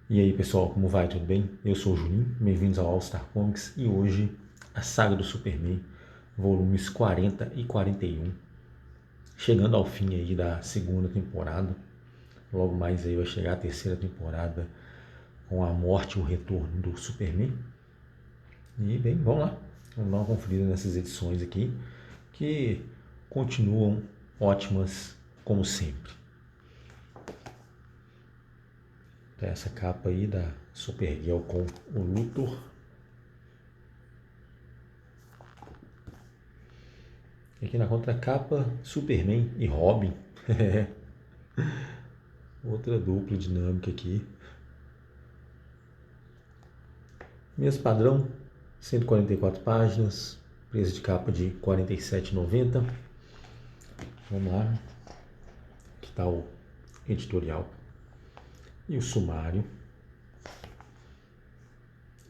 E aí pessoal, como vai? Tudo bem? Eu sou o Juninho, bem-vindos ao All Star Comics e hoje a saga do Superman, volumes 40 e 41, chegando ao fim aí da segunda temporada. Logo mais aí vai chegar a terceira temporada com a morte e o retorno do Superman. E bem, vamos lá, vamos dar uma conferida nessas edições aqui que continuam ótimas como sempre. Essa capa aí da Supergirl com o Luthor. Aqui na contracapa, Superman e Robin. Outra dupla dinâmica aqui. Mesmo padrão, 144 páginas, preço de capa de R$ 47,90. Vamos lá. Aqui está o editorial e o sumário.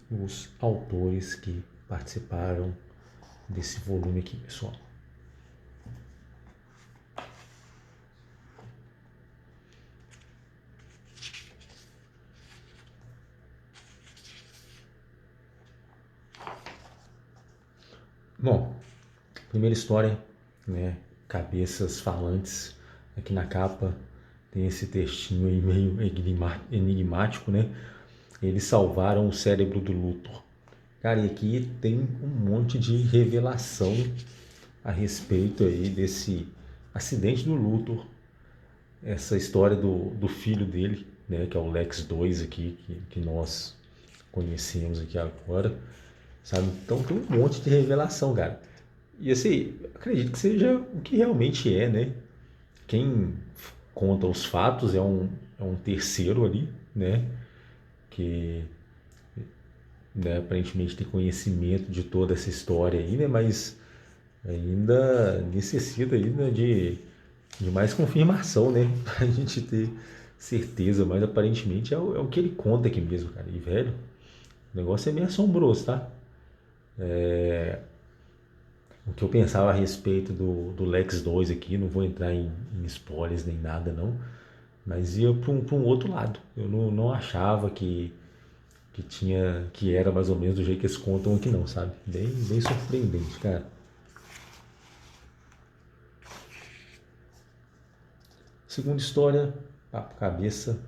Os autores que participaram desse volume aqui, pessoal. Bom, primeira história, né? Cabeças falantes. Aqui na capa tem esse textinho aí meio enigmático, né? Eles salvaram o cérebro do Luthor. Cara, e aqui tem um monte de revelação a respeito aí desse acidente do Luthor, essa história do filho dele, né, que é o Lex 2 aqui, que nós conhecemos aqui agora, sabe? Então tem um monte de revelação, cara. E assim, acredito que seja o que realmente é, né? Quem conta os fatos é um terceiro ali, né? Que, né, aparentemente tem conhecimento de toda essa história aí, né? Mas ainda necessita ainda de mais confirmação, né? Pra gente ter certeza, mas aparentemente é o que ele conta aqui mesmo, cara. E, velho, o negócio é meio assombroso, tá? O que eu pensava a respeito do Lex 2 aqui, não vou entrar em spoilers nem nada, não, mas ia para um outro lado. Eu não achava que era mais ou menos do jeito que eles contam aqui, não, sabe? Bem surpreendente, cara. Segunda história, papo cabeça.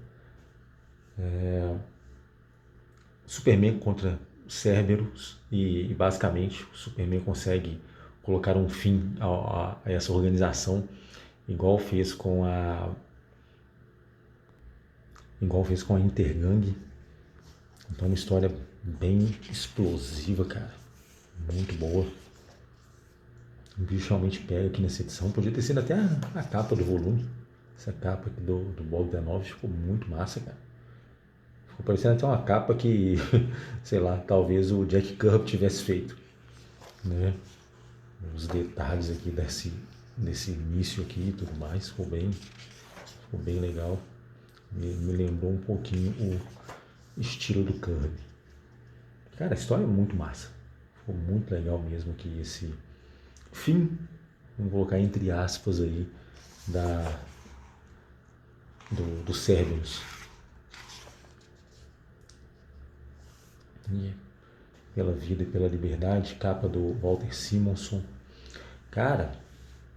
Superman contra Cerberus e basicamente o Superman consegue colocar um fim a essa organização igual fez com a Intergang. Então uma história bem explosiva, cara, muito boa. O bicho realmente pega aqui nessa edição. Podia ter sido até a capa do volume. Essa capa aqui do Bogdanov ficou muito massa, cara. Ficou parecendo até uma capa que, sei lá, talvez o Jack Kirby tivesse feito, né? Os detalhes aqui desse início aqui e tudo mais, ficou bem legal. Me lembrou um pouquinho o estilo do Kirby. Cara, a história é muito massa. Ficou muito legal mesmo que esse fim, vamos colocar entre aspas aí, do Cerberus. E pela vida e pela liberdade, capa do Walter Simonson. Cara,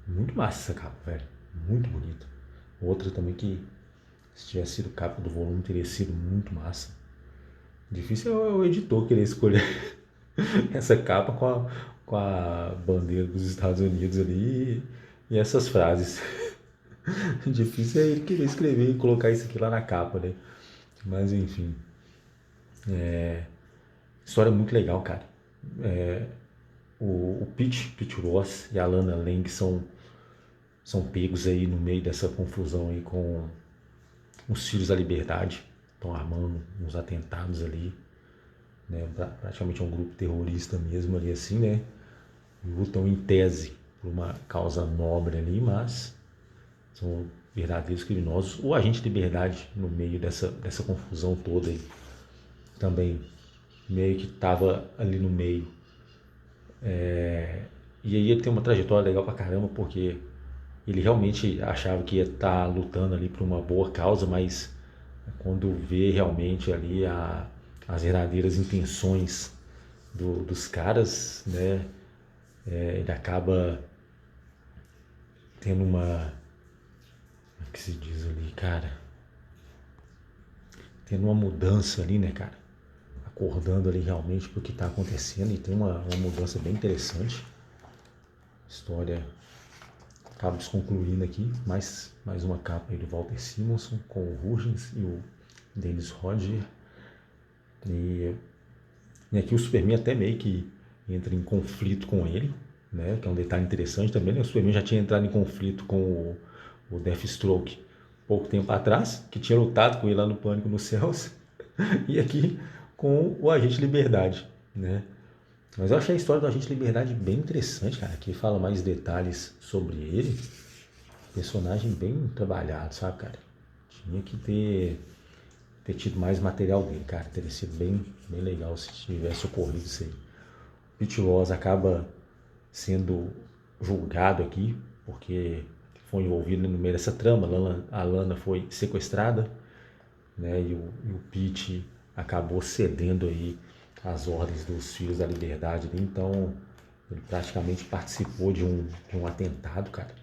muito massa essa capa, velho. Muito bonita. Outra também que, se tivesse sido capa do volume, teria sido muito massa. Difícil é o editor querer escolher essa capa com a bandeira dos Estados Unidos ali e essas frases. Difícil é ele querer escrever e colocar isso aqui lá na capa, né? Mas enfim. História muito legal, cara. O Pete Ross e a Lana Lang são pegos aí no meio dessa confusão aí com os Filhos da Liberdade. Estão armando uns atentados ali, né? Praticamente é um grupo terrorista mesmo ali assim, né? Lutam em tese por uma causa nobre ali, mas são verdadeiros criminosos. O agente de liberdade no meio dessa confusão toda aí também meio que estava ali no meio. E aí ele tem uma trajetória legal pra caramba, porque ele realmente achava que ia estar lutando ali por uma boa causa, mas quando vê realmente ali as verdadeiras intenções dos caras, né? Ele acaba tendo uma, como é que se diz ali, cara? Tendo uma mudança ali, né, cara? Acordando ali realmente pro que tá acontecendo e tem uma mudança bem interessante. História acaba desconcluindo aqui, mais uma capa aí do Walter Simonson com o Hurgens e o Dennis Rodger. E aqui o Superman até meio que entra em conflito com ele, né? Que é um detalhe interessante também, né? O Superman já tinha entrado em conflito com o Deathstroke pouco tempo atrás, que tinha lutado com ele lá no Pânico nos Céus, e aqui com o Agente Liberdade, né? Mas eu achei a história do Agente Liberdade bem interessante, cara. Aqui fala mais detalhes sobre ele. Personagem bem trabalhado, sabe, cara? Tinha que ter tido mais material dele, cara. Teria sido bem legal se tivesse ocorrido isso aí. Pete Ross acaba sendo julgado aqui, porque foi envolvido no meio dessa trama. A Lana foi sequestrada, né? E o Pete acabou cedendo aí às ordens dos Filhos da Liberdade. Então, ele praticamente participou de um atentado, cara.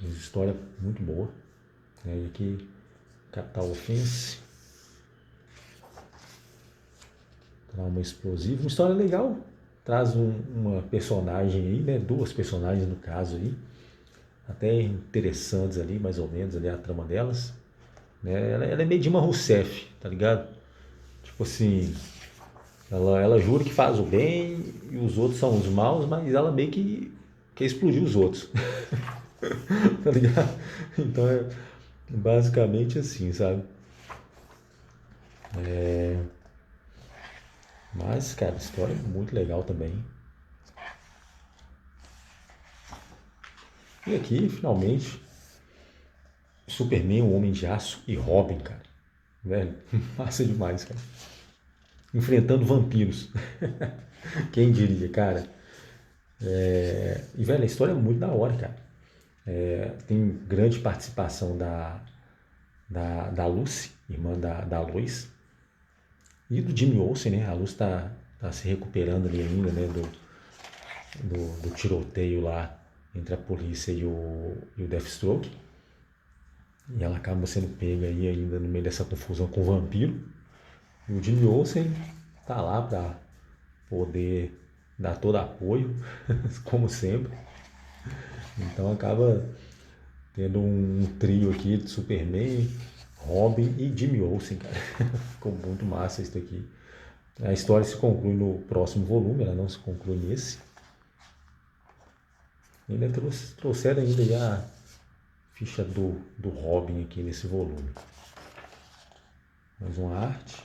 Uma história muito boa. Né? E aqui, Capital Offense. Trauma explosivo. Uma história legal. Traz uma personagem aí, né? Duas personagens no caso aí. Até interessantes ali, mais ou menos, ali a trama delas. Né? Ela é meio Dilma Rousseff, tá ligado? Tipo assim, ela jura que faz o bem e os outros são os maus, mas ela meio que quer explodir os outros. Tá ligado? Então é basicamente assim, sabe? Mas, cara, a história é muito legal também. E aqui, finalmente, Superman, o Homem de Aço e Robin, cara. Velho, massa demais, cara. Enfrentando vampiros. Quem diria, cara? E, velho, a história é muito da hora, cara. Tem grande participação da Lucy, irmã da Lois, e do Jimmy Olsen, né? A Lucy tá se recuperando ali ainda, né? Do tiroteio lá entre a polícia e o Deathstroke. E ela acaba sendo pega aí ainda no meio dessa confusão com o vampiro. E o Jimmy Olsen tá lá pra poder dar todo apoio, como sempre. Então acaba tendo um trio aqui de Superman, Robin e Jimmy Olsen, cara. Ficou muito massa isso aqui. A história se conclui no próximo volume, ela não se conclui nesse. E ainda trouxeram ainda já ficha do Robin aqui nesse volume. Mais uma arte.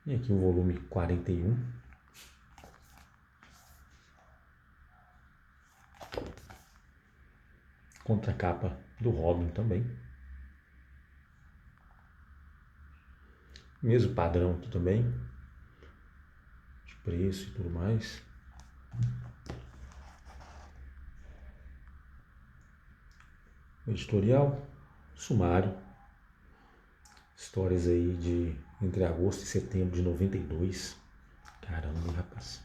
E aqui o volume 41. Contracapa do Robin também. Mesmo padrão aqui também. De preço e tudo mais. Editorial, sumário. Histórias aí de entre agosto e setembro de 92. Caramba, hein, rapaz.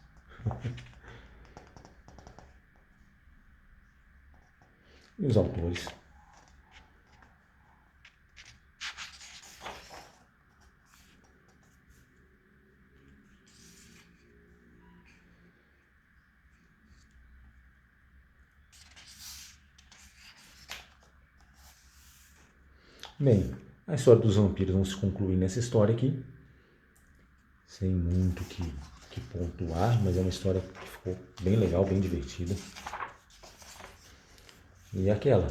E os autores. Bem, a história dos vampiros não se conclui nessa história aqui. Sem muito que pontuar, mas é uma história que ficou bem legal, bem divertida. E aquela,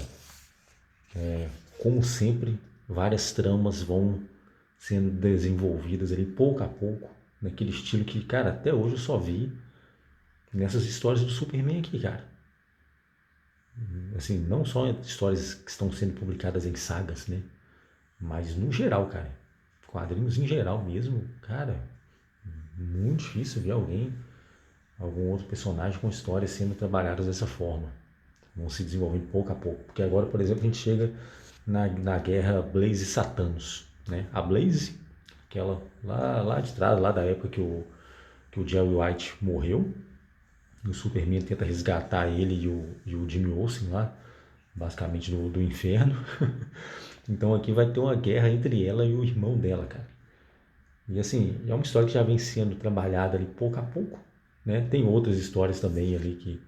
como sempre, várias tramas vão sendo desenvolvidas ali pouco a pouco, naquele estilo que, cara, até hoje eu só vi nessas histórias do Superman aqui, cara. Assim, não só histórias que estão sendo publicadas em sagas, né? Mas no geral, cara. Quadrinhos em geral mesmo, cara, muito difícil ver alguém algum outro personagem com histórias sendo trabalhadas dessa forma. Vão se desenvolvendo pouco a pouco. Porque agora, por exemplo, a gente chega na guerra Blaze e Satanos. Né? A Blaze, aquela lá de trás, lá da época que o Jerry White morreu, e o Superman tenta resgatar ele e o Jimmy Olsen lá, basicamente do inferno. Então aqui vai ter uma guerra entre ela e o irmão dela, cara. E assim, é uma história que já vem sendo trabalhada ali pouco a pouco, né? Tem outras histórias também ali que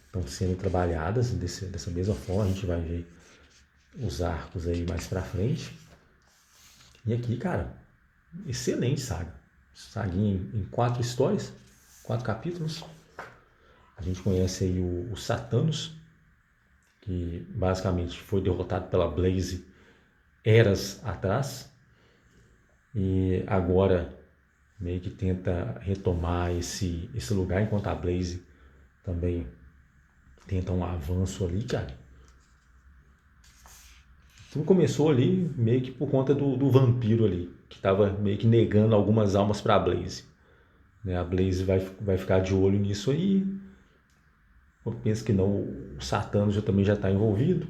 estão sendo trabalhadas dessa mesma forma, a gente vai ver os arcos aí mais pra frente. E aqui, cara, excelente saga. Saguinha em 4 histórias, 4 capítulos. A gente conhece aí o Satanos, que basicamente foi derrotado pela Blaze eras atrás. E agora meio que tenta retomar esse lugar, enquanto a Blaze também tenta um avanço ali, cara. Tudo começou ali meio que por conta do vampiro ali, que estava meio que negando algumas almas para a Blaze. Né? A Blaze vai ficar de olho nisso aí. Eu penso que não, o Satanos também já está envolvido.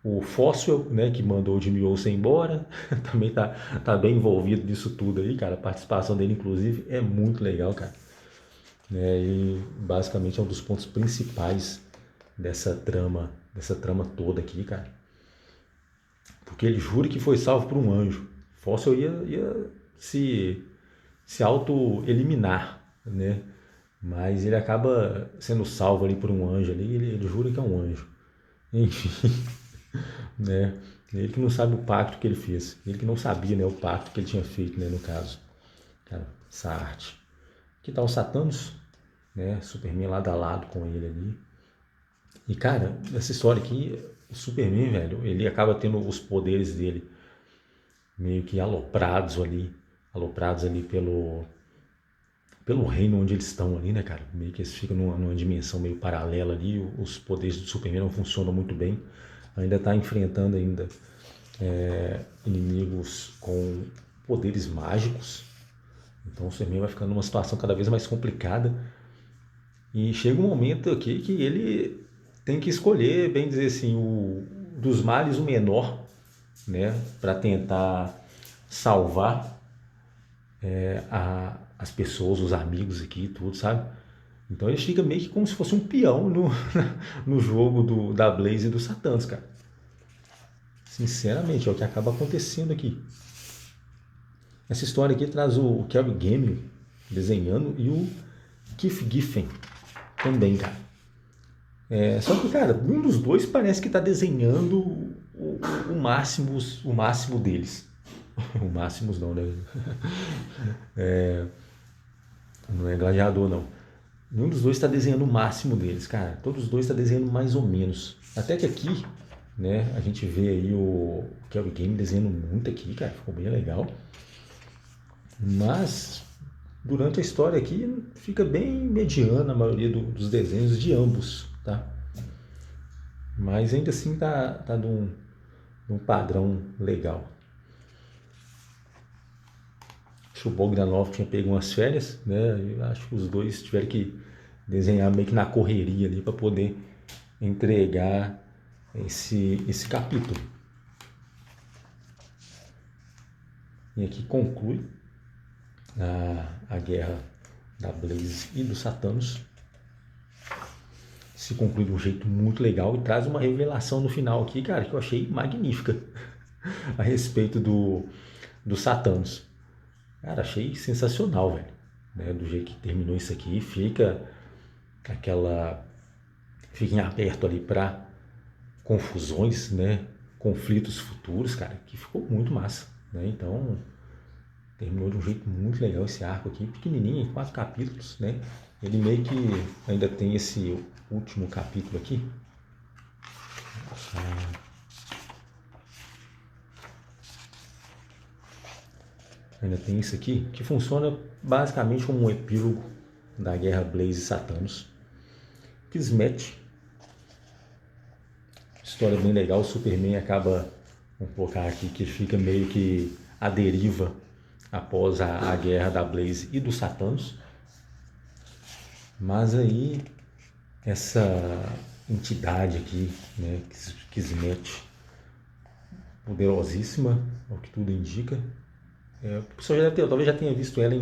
O Foswell, né, que mandou o Jimmy Olsen embora, também tá bem envolvido nisso tudo aí, cara. A participação dele, inclusive, é muito legal, cara. E basicamente é um dos pontos principais dessa trama toda aqui, cara. Porque ele jura que foi salvo por um anjo. Fossil ia se auto-eliminar, né? Mas ele acaba sendo salvo ali por um anjo ali, ele jura que é um anjo. Enfim, né? Ele que não sabe o pacto que ele fez. Ele que não sabia, né, o pacto que ele tinha feito, né, no caso. Cara, essa arte. Aqui tá o Satanos, né? Superman lado a lado com ele ali. E, cara, essa história aqui, o Superman, velho, ele acaba tendo os poderes dele meio que aloprados ali pelo reino onde eles estão ali, né, cara? Meio que eles ficam numa dimensão meio paralela ali, os poderes do Superman não funcionam muito bem. Ainda tá enfrentando ainda inimigos com poderes mágicos. Então o Superman vai ficando numa situação cada vez mais complicada. E chega um momento aqui que ele tem que escolher, bem dizer assim, dos males o menor, né, para tentar salvar as pessoas, os amigos aqui e tudo, sabe? Então ele fica meio que como se fosse um peão no jogo da Blaze e do Satanas, cara. Sinceramente, é o que acaba acontecendo aqui. Essa história aqui traz o Kelly Gamble desenhando e o Keith Giffen também, cara. Só que, cara, um dos dois parece que está desenhando o máximo deles. O máximo não, né? Não é gladiador, não. Nenhum dos dois está desenhando o máximo deles, cara. Todos os dois estão desenhando mais ou menos. Até que aqui, né, a gente vê aí o Kelly Game desenhando muito aqui, cara. Ficou bem legal. Mas, durante a história aqui, fica bem mediana a maioria dos desenhos de ambos, tá? Mas ainda assim tá num padrão legal. Acho que o Bogdanov tinha pego umas férias, né? Eu acho que os dois tiveram que desenhar meio que na correria ali para poder entregar esse capítulo. E aqui conclui a guerra da Blaze e dos Satanos. Se conclui de um jeito muito legal e traz uma revelação no final aqui, cara, que eu achei magnífica a respeito do Satanos. Cara, achei sensacional, velho. Né? Do jeito que terminou isso aqui, fica em aberto ali para confusões, né? Conflitos futuros, cara, que ficou muito massa, né? Então, terminou de um jeito muito legal esse arco aqui, pequenininho, em 4 capítulos, né? Ele meio que ainda tem esse último capítulo aqui. Ainda tem isso aqui, que funciona basicamente como um epílogo da guerra Blaze e Satanos. Kismet. História bem legal. O Superman acaba, vamos colocar aqui, que fica meio que à deriva após a guerra da Blaze e dos Satanos. Mas aí, essa entidade aqui, né, Kismet, poderosíssima, ao que tudo indica. O pessoal já deve ter, talvez já tenha visto ela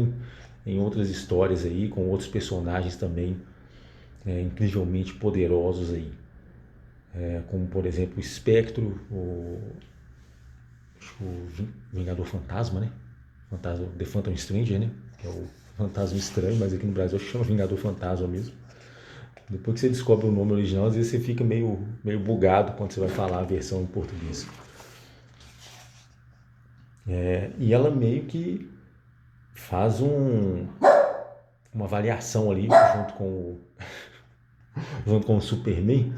em outras histórias aí, com outros personagens também incrivelmente poderosos aí. Como, por exemplo, o Espectro, o Vingador Fantasma, né? The Phantom Stranger, né? Que é o Fantasma Estranho, mas aqui no Brasil chama Vingador Fantasma mesmo. Depois que você descobre o nome original, às vezes você fica meio bugado quando você vai falar a versão em português. E ela meio que faz uma avaliação ali junto com o Superman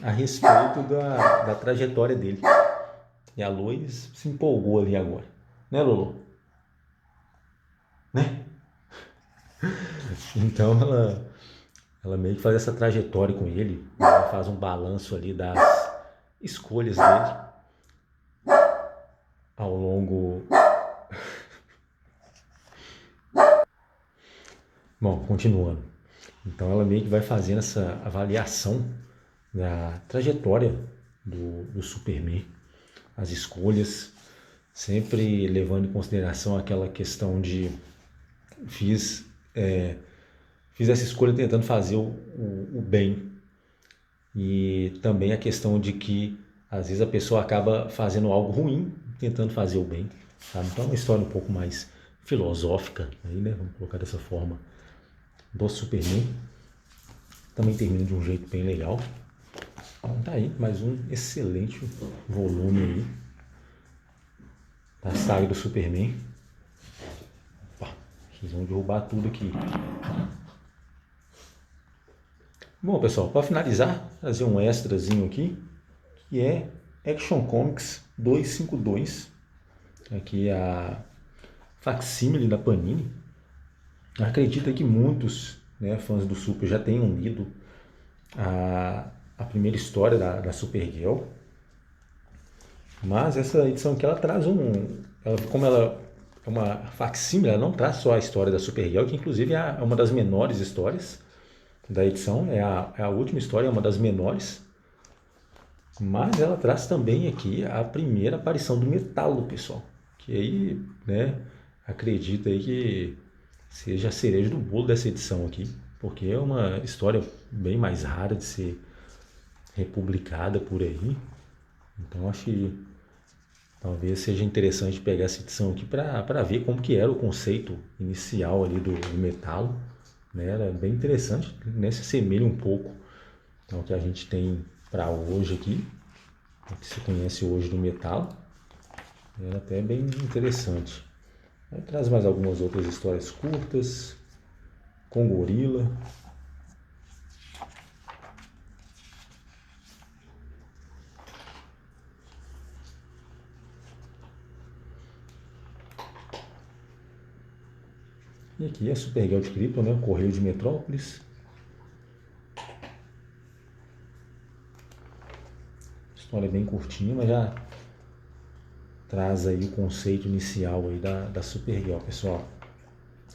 a respeito da trajetória dele. E a Lois se empolgou ali agora. Né, Lolo? Né? Então ela meio que faz essa trajetória com ele. Ela faz um balanço ali das escolhas dele ao longo... Bom, continuando. Então ela meio que vai fazendo essa avaliação da trajetória do Superman, as escolhas, sempre levando em consideração aquela questão de fiz essa escolha tentando fazer o bem, e também a questão de que às vezes a pessoa acaba fazendo algo ruim tentando fazer o bem, sabe? Então é uma história um pouco mais filosófica aí, né? Vamos colocar dessa forma, do Superman. Também termina de um jeito bem legal. Então tá aí mais um excelente volume aí da saga do Superman. Opa, eles vão derrubar tudo aqui. Bom, pessoal, para finalizar, trazer um extrazinho aqui, que é Action Comics 252. Aqui é a facsímile da Panini. Acredito que muitos, né, fãs do Super já tenham lido a primeira história da Supergirl. Mas essa edição aqui, ela traz como ela é uma facsímile, ela não traz só a história da Supergirl, que inclusive é uma das menores histórias da edição, é a última história, é uma das menores, mas ela traz também aqui a primeira aparição do Metallo, pessoal, que aí, né, acredito aí que seja a cereja do bolo dessa edição aqui, porque é uma história bem mais rara de ser republicada por aí. Então acho que talvez seja interessante pegar essa edição aqui para ver como que era o conceito inicial ali do Metallo, né? Era bem interessante, né? Se assemelha um pouco ao que a gente tem para hoje aqui, o que se conhece hoje do Metallo. Era até bem interessante. Aí traz mais algumas outras histórias curtas, com gorila. E aqui é Supergirl de Krypton, né? O Correio de Metrópolis. História bem curtinha, mas já traz aí o conceito inicial aí da Supergirl, pessoal.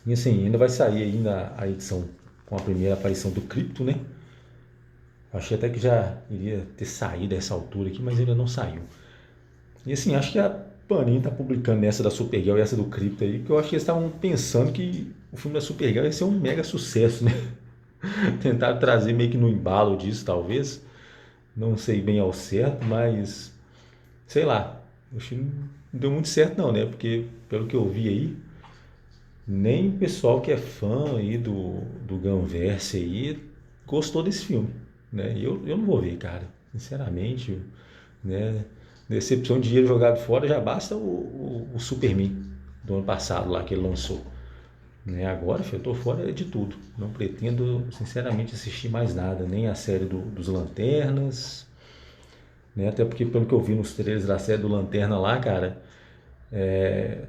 E assim, ainda vai sair ainda a edição com a primeira aparição do Krypton, né? Achei até que já iria ter saído essa altura aqui, mas ainda não saiu. E assim, acho que a Panini tá publicando essa da Supergirl e essa do Krypton aí, porque eu acho que eles estavam pensando que o filme da Supergirl ia ser um mega sucesso, né? Tentaram trazer meio que no embalo disso, talvez. Não sei bem ao certo, mas sei lá. Acho que não deu muito certo não, né? Porque pelo que eu vi aí, nem o pessoal que é fã aí do Gunverse aí gostou desse filme, né? Eu não vou ver, cara. Sinceramente, né? Decepção de dinheiro jogado fora, já basta o Superman do ano passado lá que ele lançou. Né? Agora, filho, eu tô fora de tudo. Não pretendo, sinceramente, assistir mais nada. Nem a série dos Lanternas, né? Até porque, pelo que eu vi nos trailers da série do Lanterna lá, cara,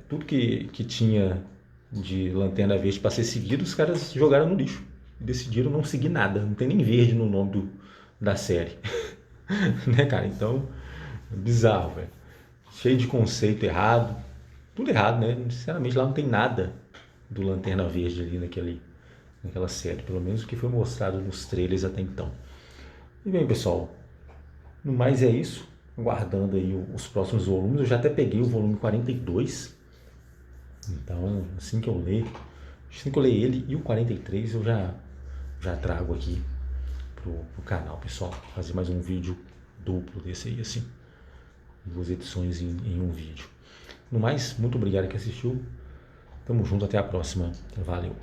tudo que tinha de Lanterna Verde para ser seguido, os caras jogaram no lixo. Decidiram não seguir nada. Não tem nem verde no nome da série. Né, cara? Então, bizarro, velho. Cheio de conceito errado. Tudo errado, né? Sinceramente, lá não tem nada do Lanterna Verde ali naquela série, pelo menos o que foi mostrado nos trailers até então. E bem, pessoal, no mais é isso, aguardando aí os próximos volumes. Eu já até peguei o volume 42, então assim que eu ler ele e o 43 eu já trago aqui pro canal, pessoal, fazer mais um vídeo duplo desse aí, assim, 2 edições em um vídeo. No mais, muito obrigado que assistiu, tamo junto, até a próxima, valeu!